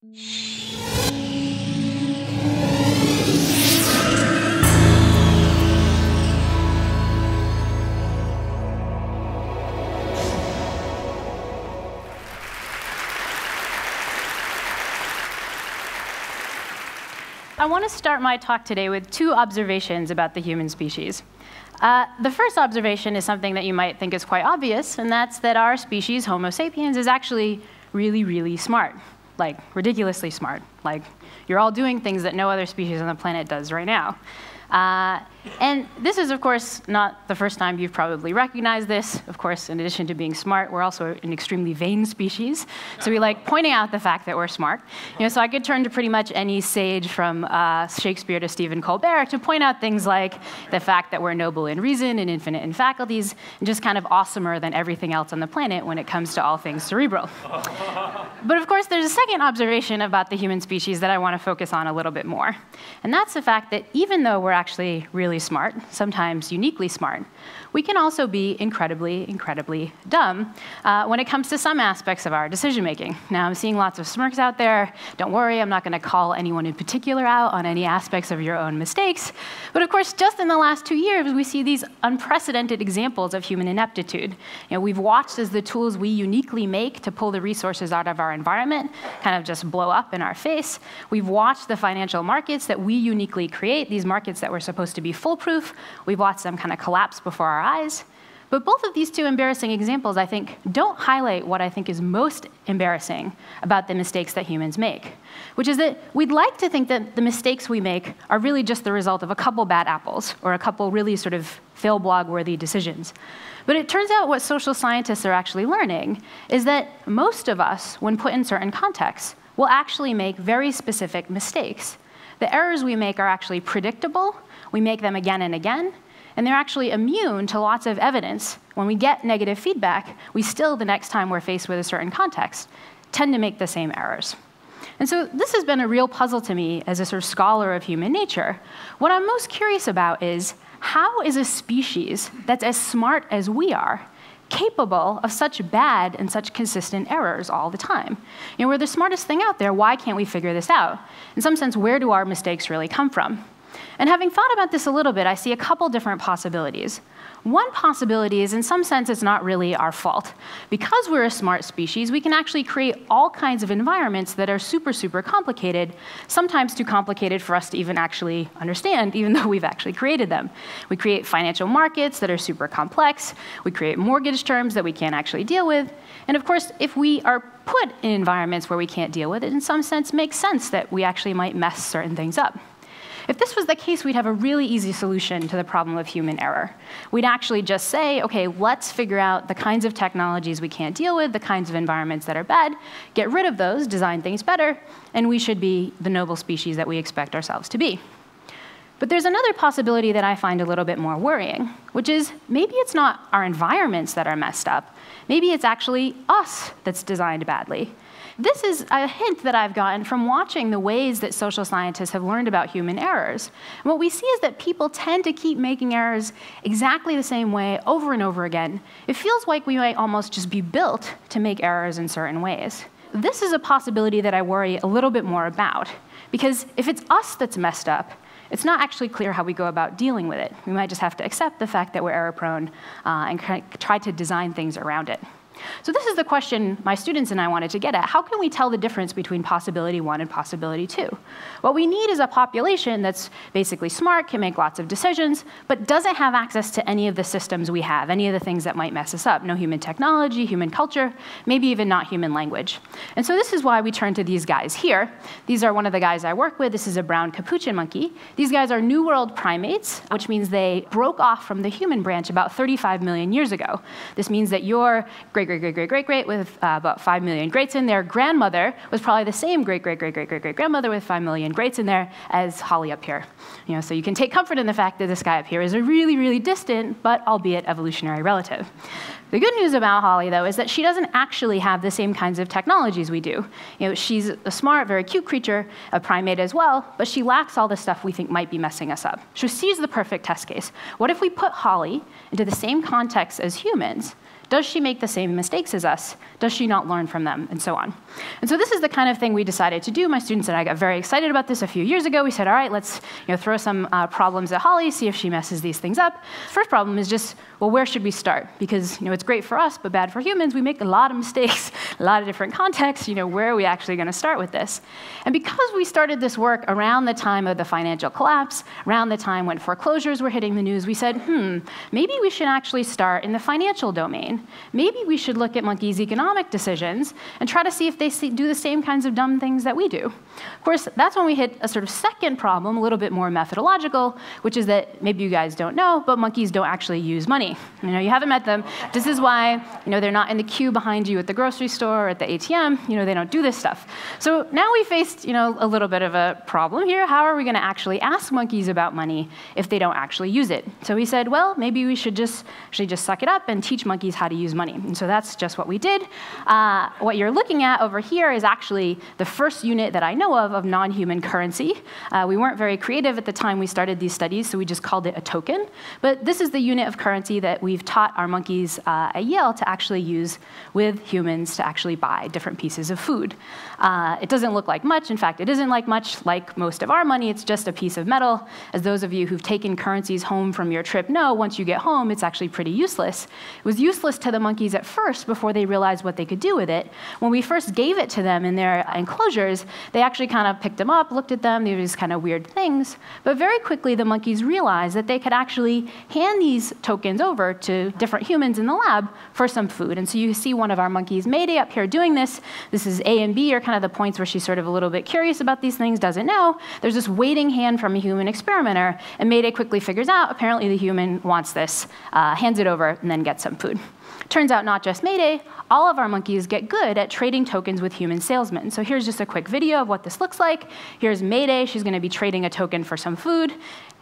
I want to start my talk today with two observations about the human species. The first observation is something that you might think is quite obvious, and that's that our species, Homo sapiens, is actually really, really smart, like ridiculously smart. Like, you're all doing things that no other species on the planet does right now. And this is, of course, not the first time you've probably recognized this. Of course, in addition to being smart, we're also an extremely vain species. So we like pointing out the fact that we're smart. So I could turn to pretty much any sage from Shakespeare to Stephen Colbert to point out things like the fact that we're noble in reason and infinite in faculties, and just kind of awesomer than everything else on the planet when it comes to all things cerebral. But of course, there's a second observation about the human species that I want to focus on a little bit more. And that's the fact that even though we're actually really smart, sometimes uniquely smart, we can also be incredibly, incredibly dumb when it comes to some aspects of our decision-making. Now, I'm seeing lots of smirks out there. Don't worry, I'm not going to call anyone in particular out on any aspects of your own mistakes. But of course, just in the last 2 years, we see these unprecedented examples of human ineptitude. We've watched as the tools we uniquely make to pull the resources out of our environment kind of just blow up in our face. We've watched the financial markets that we uniquely create, these markets that were supposed to be foolproof. We've watched them kind of collapse before our eyes. But both of these two embarrassing examples, I think, don't highlight what I think is most embarrassing about the mistakes that humans make, which is that we'd like to think that the mistakes we make are really just the result of a couple bad apples or a couple really sort of fail blog-worthy decisions. But it turns out what social scientists are actually learning is that most of us, when put in certain contexts, will actually make very specific mistakes. The errors we make are actually predictable. We make them again and again. And they're actually immune to lots of evidence. When we get negative feedback, we still, the next time we're faced with a certain context, tend to make the same errors. And so this has been a real puzzle to me as a sort of scholar of human nature. What I'm most curious about is, how is a species that's as smart as we are capable of such bad and such consistent errors all the time? We're the smartest thing out there. Why can't we figure this out? In some sense, where do our mistakes really come from? And having thought about this a little bit, I see a couple different possibilities. One possibility is, in some sense, it's not really our fault. Because we're a smart species, we can actually create all kinds of environments that are super, super complicated, sometimes too complicated for us to even actually understand, even though we've actually created them. We create financial markets that are super complex. We create mortgage terms that we can't actually deal with. And of course, if we are put in environments where we can't deal with it, in some sense, makes sense that we actually might mess certain things up. If this was the case, we'd have a really easy solution to the problem of human error. We'd actually just say, OK, let's figure out the kinds of technologies we can't deal with, the kinds of environments that are bad, get rid of those, design things better, and we should be the noble species that we expect ourselves to be. But there's another possibility that I find a little bit more worrying, which is maybe it's not our environments that are messed up. Maybe it's actually us that's designed badly. This is a hint that I've gotten from watching the ways that social scientists have learned about human errors. And what we see is that people tend to keep making errors exactly the same way over and over again. It feels like we might almost just be built to make errors in certain ways. This is a possibility that I worry a little bit more about, because if it's us that's messed up, it's not actually clear how we go about dealing with it. We might just have to accept the fact that we're error-prone and try to design things around it. So this is the question my students and I wanted to get at. How can we tell the difference between possibility 1 and possibility 2? What we need is a population that's basically smart, can make lots of decisions, but doesn't have access to any of the systems we have, any of the things that might mess us up. No human technology, human culture, maybe even not human language. And so this is why we turn to these guys here. These are one of the guys I work with. This is a brown Capuchin monkey. These guys are New World primates, which means they broke off from the human branch about 35 million years ago. This means that your great-great-great-great-great with about 5 million greats in their grandmother was probably the same great-great-great-great-great-grandmother with 5 million greats in there as Holly up here. So you can take comfort in the fact that this guy up here is a really, really distant, but albeit evolutionary relative. The good news about Holly, though, is that she doesn't actually have the same kinds of technologies we do. She's a smart, very cute creature, a primate as well, but she lacks all the stuff we think might be messing us up. So she's the perfect test case. What if we put Holly into the same context as humans, Does she make the same mistakes as us? Does she not learn from them? And so on. And so this is the kind of thing we decided to do. My students and I got very excited about this a few years ago. We said, all right, let's throw some problems at Holly, see if she messes these things up. First problem is just, well, where should we start? Because it's great for us, but bad for humans. We make a lot of mistakes, a lot of different contexts. Where are we actually going to start with this? And because we started this work around the time of the financial collapse, around the time when foreclosures were hitting the news, we said, maybe we should actually start in the financial domain. Maybe we should look at monkeys' economic decisions and try to see if they do the same kinds of dumb things that we do. Of course, that's when we hit a sort of second problem, a little bit more methodological, which is that maybe you guys don't know, but monkeys don't actually use money. You haven't met them. This is why they're not in the queue behind you at the grocery store or at the ATM. They don't do this stuff. So now we faced a little bit of a problem here. How are we going to actually ask monkeys about money if they don't actually use it? So we said, well, maybe we should just suck it up and teach monkeys how to use money. And so that's just what we did. What you're looking at over here is actually the first unit that I know of non-human currency. We weren't very creative at the time we started these studies, so we just called it a token. But this is the unit of currency that we've taught our monkeys at Yale to actually use with humans to actually buy different pieces of food. It doesn't look like much. In fact, it isn't like much like most of our money. It's just a piece of metal. As those of you who've taken currencies home from your trip know, once you get home, it's actually pretty useless. It was useless to the monkeys at first before they realized what they could do with it. When we first gave it to them in their enclosures, they actually kind of picked them up, looked at them. They were these kind of weird things. But very quickly, the monkeys realized that they could actually hand these tokens over to different humans in the lab for some food. And so you see one of our monkeys, Mayday, up here doing this. This is A and B are kind of the points where she's sort of a little bit curious about these things, doesn't know. There's this waiting hand from a human experimenter, and Mayday quickly figures out, apparently the human wants this, hands it over, and then gets some food. Turns out not just Mayday, all of our monkeys get good at trading tokens with human salesmen. So here's just a quick video of what this looks like. Here's Mayday. She's going to be trading a token for some food,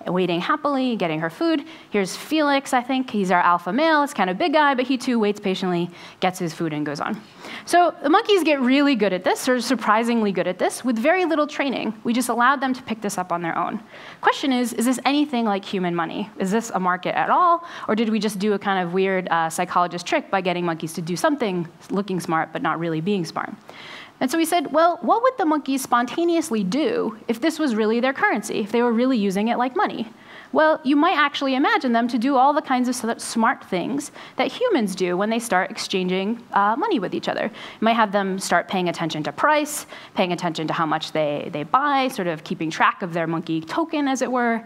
waiting happily, getting her food. Here's Felix, I think. He's our alpha male. It's kind of a big guy, but he too waits patiently, gets his food, and goes on. So the monkeys get really good at this, or surprisingly good at this, with very little training. We just allowed them to pick this up on their own. Question is this anything like human money? Is this a market at all? Or did we just do a kind of weird psychologist trick by getting monkeys to do something looking smart, but not really being smart? And so we said, well, what would the monkeys spontaneously do if this was really their currency, if they were really using it like money? Well, you might actually imagine them to do all the kinds of smart things that humans do when they start exchanging money with each other. You might have them start paying attention to price, paying attention to how much they buy, sort of keeping track of their monkey token, as it were.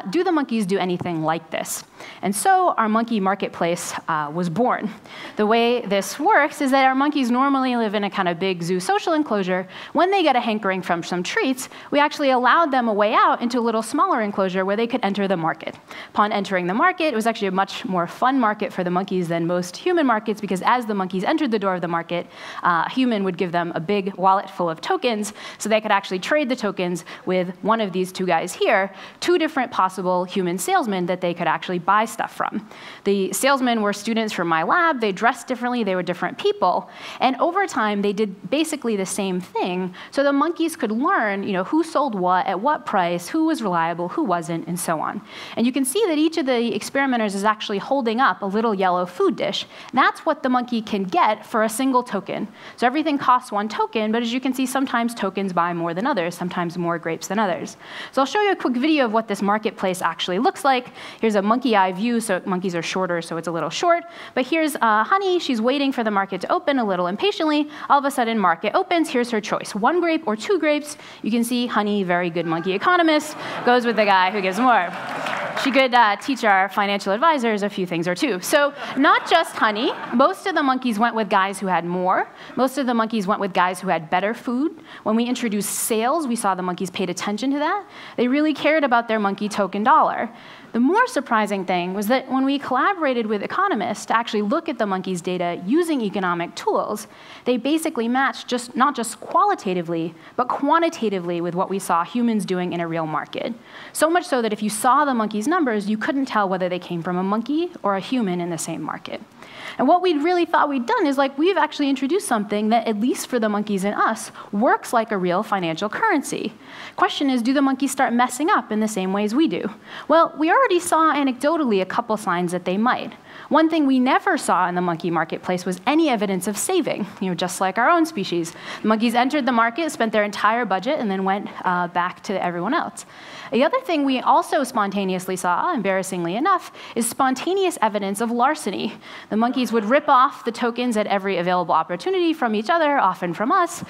Do the monkeys do anything like this? And so our monkey marketplace was born. The way this works is that our monkeys normally live in a kind of big zoo social enclosure. When they get a hankering from some treats, we actually allowed them a way out into a little smaller enclosure where they could enter the market. Upon entering the market, it was actually a much more fun market for the monkeys than most human markets, because as the monkeys entered the door of the market, a human would give them a big wallet full of tokens, so they could actually trade the tokens with one of these two guys here, two different possible human salesmen that they could actually buy stuff from. The salesmen were students from my lab. They dressed differently. They were different people. And over time, they did basically the same thing, so the monkeys could learn who sold what, at what price, who was reliable, who wasn't, and so on. And you can see that each of the experimenters is actually holding up a little yellow food dish. That's what the monkey can get for a single token. So everything costs one token, but as you can see, sometimes tokens buy more than others, sometimes more grapes than others. So I'll show you a quick video of what this marketplace actually looks like. Here's a monkey eye view, so monkeys are shorter, so it's a little short. But here's Honey. She's waiting for the market to open a little impatiently. All of a sudden, market opens. Here's her choice: 1 grape or 2 grapes. You can see Honey, very good monkey economist, goes with the guy who gives more. She could teach our financial advisors a few things or two. So not just Honey. Most of the monkeys went with guys who had more. Most of the monkeys went with guys who had better food. When we introduced sales, we saw the monkeys paid attention to that. They really cared about their monkey token dollar. The more surprising thing was that when we collaborated with economists to actually look at the monkeys' data using economic tools, they basically matched not just qualitatively, but quantitatively with what we saw humans doing in a real market. So much so that if you saw the monkeys' numbers, you couldn't tell whether they came from a monkey or a human in the same market. And what we really thought we'd done is we've actually introduced something that, at least for the monkeys and us, works like a real financial currency. Question is, do the monkeys start messing up in the same ways we do? Well, we already saw anecdotally a couple signs that they might. One thing we never saw in the monkey marketplace was any evidence of saving, just like our own species. The monkeys entered the market, spent their entire budget, and then went back to everyone else. The other thing we also spontaneously saw, embarrassingly enough, is spontaneous evidence of larceny. The monkeys would rip off the tokens at every available opportunity from each other, often from us,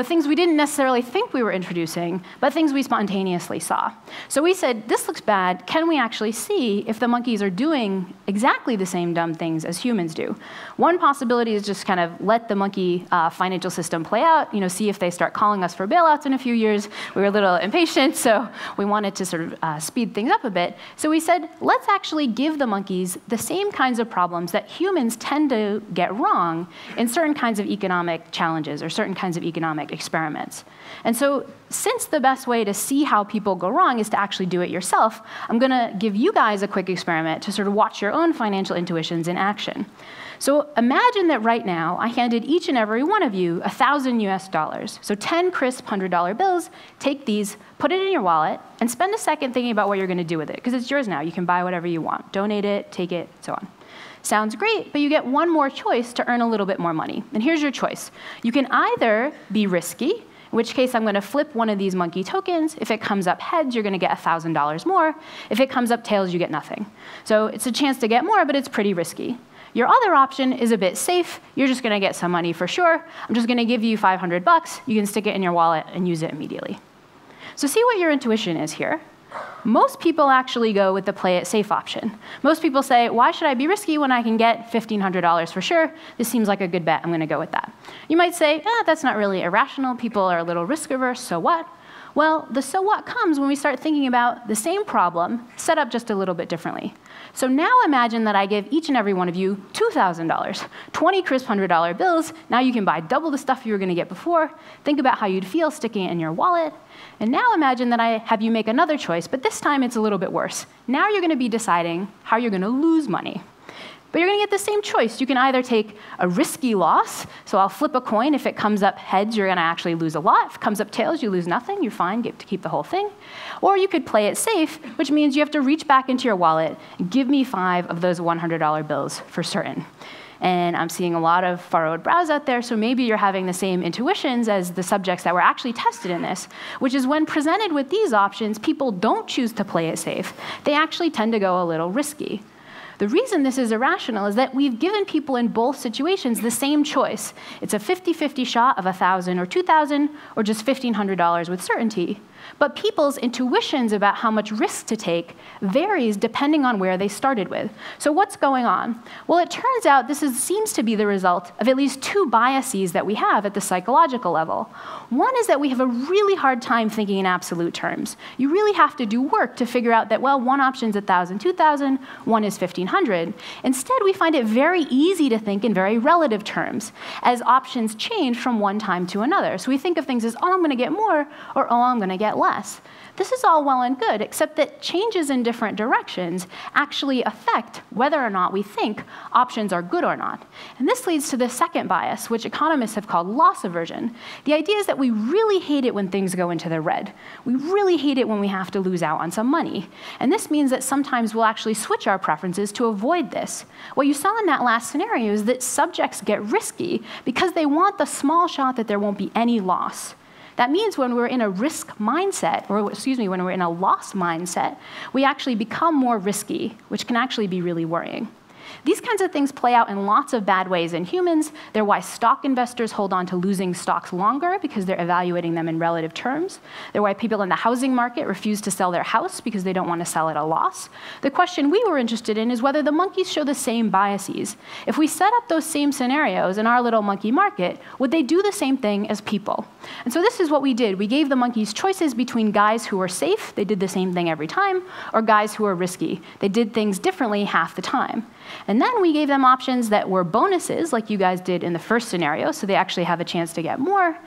things we didn't necessarily think we were introducing, but things we spontaneously saw. So we said, this looks bad. Can we actually see if the monkeys are doing exactly the same dumb things as humans do? One possibility is just kind of let the monkey financial system play out, see if they start calling us for bailouts in a few years. We were a little impatient, so we wanted to sort of speed things up a bit. So we said, let's actually give the monkeys the same kinds of problems that humans tend to get wrong in certain kinds of economic challenges or certain kinds of economic experiments. And so since the best way to see how people go wrong is to actually do it yourself, I'm going to give you guys a quick experiment to sort of watch your own financial intuitions in action. So imagine that right now, I handed each and every one of you $1,000 US. So 10 crisp $100 bills. Take these, put it in your wallet, and spend a second thinking about what you're going to do with it, because it's yours now. You can buy whatever you want. Donate it, take it, so on. Sounds great, but you get one more choice to earn a little bit more money. And here's your choice. You can either be risky, in which case I'm going to flip one of these monkey tokens. If it comes up heads, you're going to get $1,000 more. If it comes up tails, you get nothing. So it's a chance to get more, but it's pretty risky. Your other option is a bit safe. You're just going to get some money for sure. I'm just going to give you $500. You can stick it in your wallet and use it immediately. So see what your intuition is here. Most people actually go with the play it safe option. Most people say, why should I be risky when I can get $1,500 for sure? This seems like a good bet. I'm going to go with that. You might say, that's not really irrational. People are a little risk averse, so what? Well, the so what comes when we start thinking about the same problem set up just a little bit differently. So now imagine that I give each and every one of you $2,000, 20 crisp $100 bills. Now you can buy double the stuff you were going to get before. Think about how you'd feel sticking it in your wallet. And now imagine that I have you make another choice, but this time it's a little bit worse. Now you're going to be deciding how you're going to lose money. But you're going to get the same choice. You can either take a risky loss, so I'll flip a coin. If it comes up heads, you're going to actually lose a lot. If it comes up tails, you lose nothing. You're fine, get to keep the whole thing. Or you could play it safe, which means you have to reach back into your wallet and give me 5 of those $100 bills for certain. And I'm seeing a lot of furrowed brows out there, so maybe you're having the same intuitions as the subjects that were actually tested in this, which is when presented with these options, people don't choose to play it safe. They actually tend to go a little risky. The reason this is irrational is that we've given people in both situations the same choice. It's a 50-50 shot of $1,000 or $2,000 or just $1,500 with certainty. But people's intuitions about how much risk to take varies depending on where they started with. So what's going on? Well, it turns out this seems to be the result of at least 2 biases that we have at the psychological level. One is that we have a really hard time thinking in absolute terms. You really have to do work to figure out that, well, one option's 1,000, 2,000, one is 1,500. Instead, we find it very easy to think in very relative terms, as options change from one time to another. So we think of things as, oh, I'm going to get more, or oh, I'm going to get less. This is all well and good, except that changes in different directions actually affect whether or not we think options are good or not. And this leads to the second bias, which economists have called loss aversion. The idea is that we really hate it when things go into the red. We really hate it when we have to lose out on some money. And this means that sometimes we'll actually switch our preferences to avoid this. What you saw in that last scenario is that subjects get risky because they want the small shot that there won't be any loss. That means when we're in a risk mindset, or when we're in a loss mindset, we actually become more risky, which can actually be really worrying. These kinds of things play out in lots of bad ways in humans. They're why stock investors hold on to losing stocks longer, because they're evaluating them in relative terms. They're why people in the housing market refuse to sell their house because they don't want to sell at a loss. The question we were interested in is whether the monkeys show the same biases. If we set up those same scenarios in our little monkey market, would they do the same thing as people? And so this is what we did. We gave the monkeys choices between guys who were safe, they did the same thing every time, or guys who were risky. They did things differently half the time. And then we gave them options that were bonuses, like you guys did in the first scenario, so they actually have a chance to get more,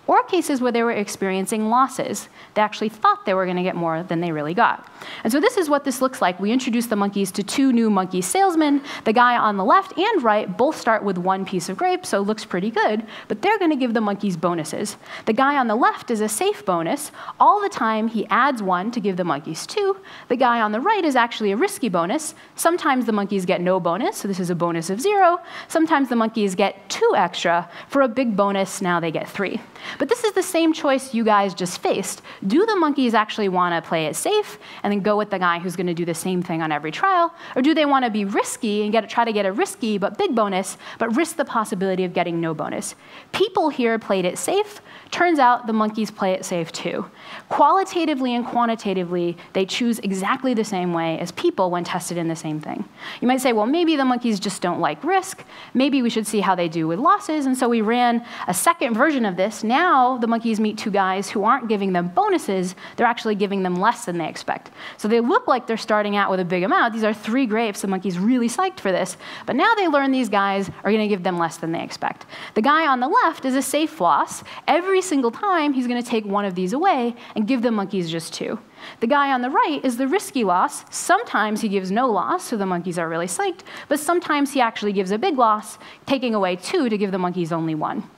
or cases where they were experiencing losses. They actually thought they were going to get more than they really got. And so this is what this looks like. We introduced the monkeys to 2 new monkey salesmen. The guy on the left and right both start with 1 piece of grape, so it looks pretty good, but they're going to give the monkeys bonuses. The guy on the left is a safe bonus. All the time, he adds 1 to give the monkeys 2. The guy on the right is actually a risky bonus. Sometimes the monkeys get no bonus, so this is a bonus of 0. Sometimes the monkeys get 2 extra. For a big bonus, now they get 3. But this is the same choice you guys just faced. Do the monkeys actually want to play it safe and then go with the guy who's going to do the same thing on every trial? Or do they want to be risky and try to get a risky but big bonus, but risk the possibility of getting no bonus? People here played it safe. Turns out the monkeys play it safe too. Qualitatively and quantitatively, they choose exactly the same way as people when tested in the same thing. You might say, well, maybe the monkeys just don't like risk. Maybe we should see how they do with losses. And so we ran a second version of this. Now the monkeys meet 2 guys who aren't giving them bonuses. They're actually giving them less than they expect. So they look like they're starting out with a big amount. These are 3 grapes. The monkey's really psyched for this. But now they learn these guys are going to give them less than they expect. The guy on the left is a safe loss. Every single time, he's going to take 1 of these away and give the monkeys just 2. The guy on the right is the risky loss. Sometimes he gives no loss, so the monkeys are really psyched. But sometimes he actually gives a big loss, taking away 2 to give the monkeys only 1.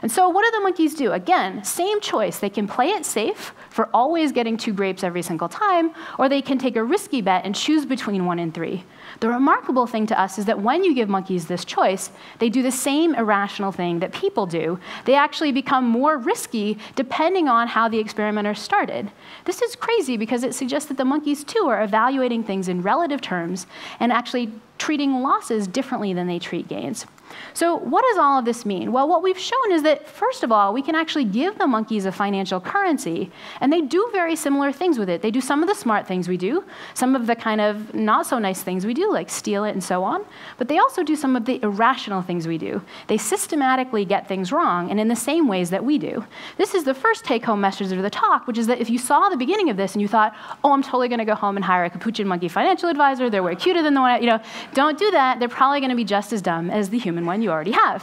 And so what do the monkeys do? Again, same choice. They can play it safe for always getting 2 grapes every single time, or they can take a risky bet and choose between 1 and 3. The remarkable thing to us is that when you give monkeys this choice, they do the same irrational thing that people do. They actually become more risky depending on how the experimenter started. This is crazy because it suggests that the monkeys, too, are evaluating things in relative terms and actually treating losses differently than they treat gains. So what does all of this mean? Well, what we've shown is that, first of all, we can actually give the monkeys a financial currency, and they do very similar things with it. They do some of the smart things we do, some of the kind of not so nice things we do, like steal it and so on, but they also do some of the irrational things we do. They systematically get things wrong, and in the same ways that we do. This is the first take-home message of the talk, which is that if you saw the beginning of this and you thought, oh, I'm totally going to go home and hire a Capuchin monkey financial advisor, they're way cuter than the one, don't do that. They're probably going to be just as dumb as the human one you already have.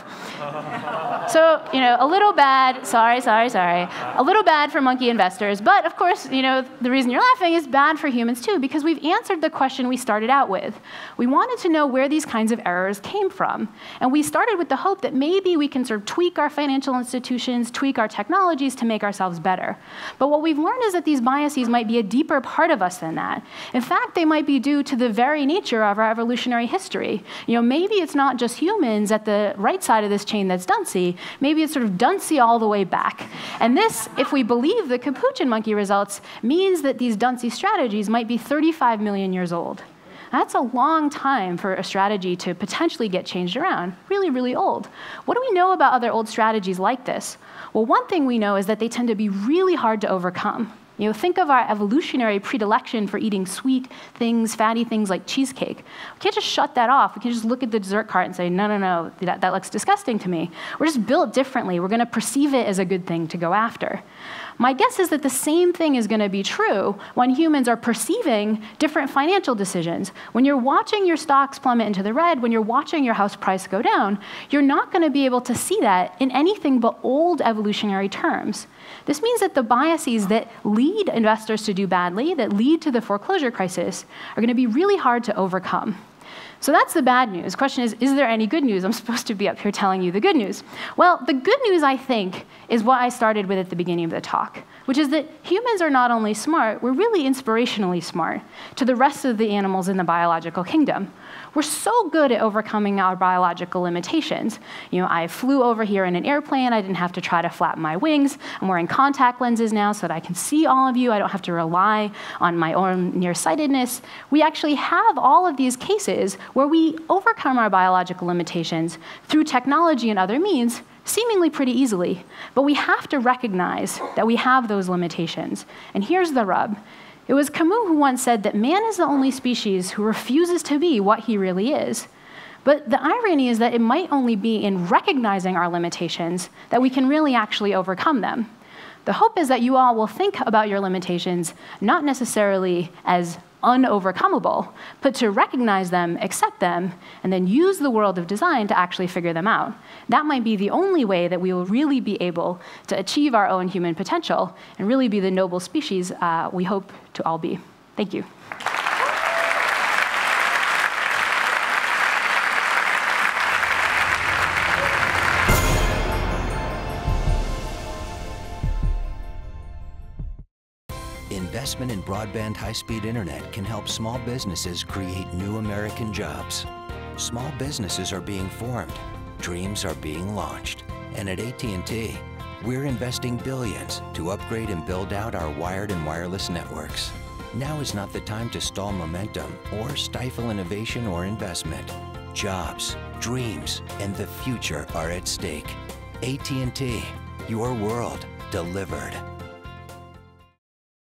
So, a little bad, sorry, a little bad for monkey investors, but of course, the reason you're laughing is bad for humans too, because we've answered the question we started out with. We wanted to know where these kinds of errors came from, and we started with the hope that maybe we can sort of tweak our financial institutions, tweak our technologies to make ourselves better. But what we've learned is that these biases might be a deeper part of us than that. In fact, they might be due to the very nature of our evolutionary history. Maybe it's not just humans at the right side of this chain that's duncy. Maybe it's sort of duncy all the way back. And this, if we believe the Capuchin monkey results, means that these duncy strategies might be 35 million years old. That's a long time for a strategy to potentially get changed around. Really, really old. What do we know about other old strategies like this? Well, one thing we know is that they tend to be really hard to overcome. Think of our evolutionary predilection for eating sweet things, fatty things like cheesecake. We can't just shut that off. We can't just look at the dessert cart and say, no, that looks disgusting to me. We're just built differently. We're going to perceive it as a good thing to go after. My guess is that the same thing is going to be true when humans are perceiving different financial decisions. When you're watching your stocks plummet into the red, when you're watching your house price go down, you're not going to be able to see that in anything but old evolutionary terms. This means that the biases that lead investors to do badly, that lead to the foreclosure crisis, are going to be really hard to overcome. So that's the bad news. The question is there any good news? I'm supposed to be up here telling you the good news. Well, the good news, I think, is what I started with at the beginning of the talk, which is that humans are not only smart, we're really inspirationally smart to the rest of the animals in the biological kingdom. We're so good at overcoming our biological limitations. I flew over here in an airplane. I didn't have to try to flap my wings. I'm wearing contact lenses now so that I can see all of you. I don't have to rely on my own nearsightedness. We actually have all of these cases where we overcome our biological limitations through technology and other means seemingly pretty easily. But we have to recognize that we have those limitations. And here's the rub. It was Camus who once said that man is the only species who refuses to be what he really is. But the irony is that it might only be in recognizing our limitations that we can really actually overcome them. The hope is that you all will think about your limitations not necessarily as unovercomable, but to recognize them, accept them, and then use the world of design to actually figure them out. That might be the only way that we will really be able to achieve our own human potential and really be the noble species we hope to all be. Thank you. Investment in broadband high-speed internet can help small businesses create new American jobs. Small businesses are being formed, dreams are being launched. And at AT&T, we're investing billions to upgrade and build out our wired and wireless networks. Now is not the time to stall momentum or stifle innovation or investment. Jobs, dreams, and the future are at stake. AT&T, your world delivered.